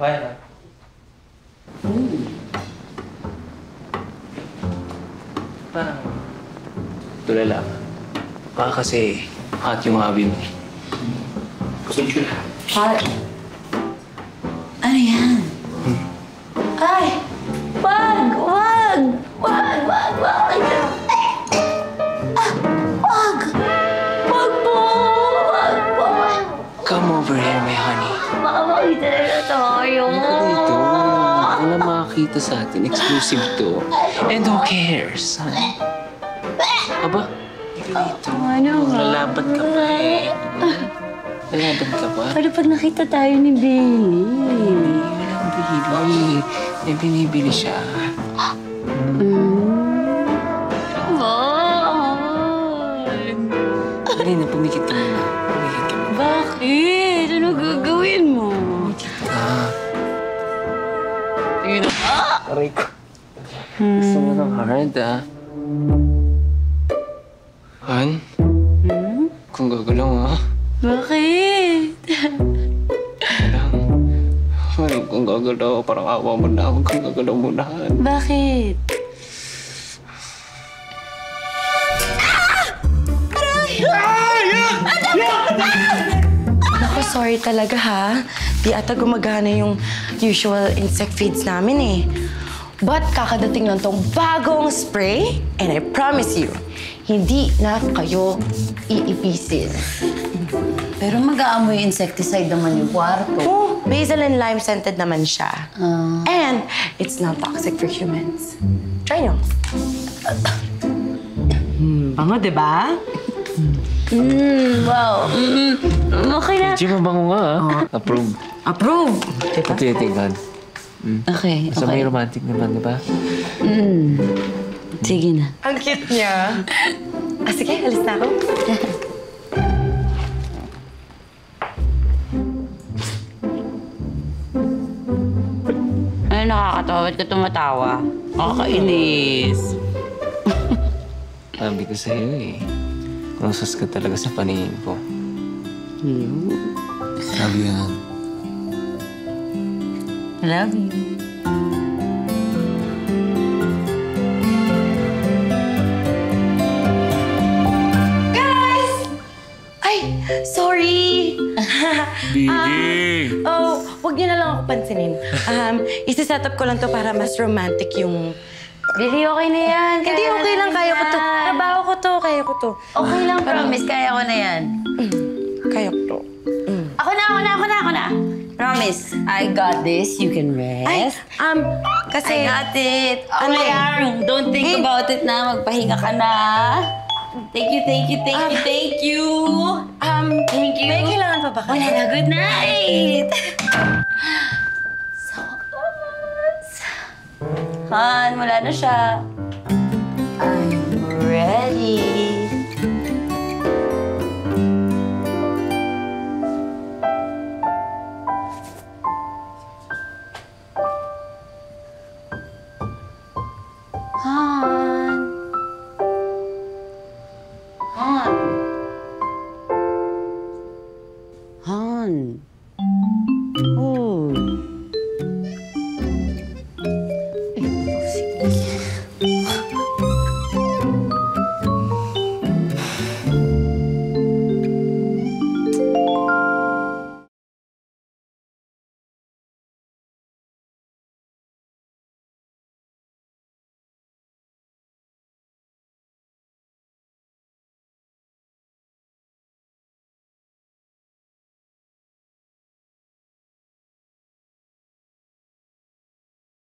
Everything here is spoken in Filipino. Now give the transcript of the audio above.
Kaya na. Parang tulala ka. Baka kasi hot yung abi mo. Hot? Ano yan? Ay! Wag! Wag! Wag! Wag! Wag! Ah! Wag! Wag po! Wag po! Come over here, my honey. Baka makita na tayo. Ano dito? Wala makakita sa atin. Exclusive to. And who cares? Ha? Aba, dito. Ano ba? Lalaban ka pa eh. Lalaban ka pa? Paano pag nakita tayo ni Billy? Walang bibili. May binibili siya. Dali na, pumikit ka muna. Pumikit ka muna. Bakit? Ano gagawin mo? Yun na. Aray ko. Gusto mo ng hard, ah. Han? Kung gagalaw, ah. Bakit? Lang. Ay, kung gagalaw, parang awa mo na. Huwag kang gagalaw muna, Han. Bakit? Naku, sorry talaga ha. Di ata gumagana yung usual insect feeds namin eh. But kakadating lang tong bagong spray and I promise you, hindi na kayo iipisin. Pero mag-aamoy insecticide naman yung kwarto. Oh, basil and lime scented naman siya. And it's not toxic for humans. Try nyo. Bango, di ba? Wow. Okay na. Medyo mabango nga, ah. Approve. Approve. Diba? Tinitingnan. Okay, Basta may okay. romantic naman, di ba? Sige na. Ang cute niya. Sige, alis na ako. Ay, nakakatawa. Ba't ka tumatawa? Kakainis. Sabi ko sa'yo eh. Rosas ka talaga sa paningin ko. Sabi yan. I love you. Guys! Ay, sorry. Biggie! Huwag niyo na lang ako pansinin. Isi-set up ko lang to para mas romantic yung... Billy, okay na yan. Hindi, okay lang. Kaya ko to. Trabaho ko to. Kaya ko to. Okay lang, promise. Kaya ko na yan. Kaya ko to. Ako na. Promise. I got this. You can Ay, rest. kasi... I got it. Oh, Ano? Don't think Hey. about it na. Magpahinga ka na. Thank you. Thank you. Thank you. May kailangan pa ba Wala na. Good night. Han, wala na siya.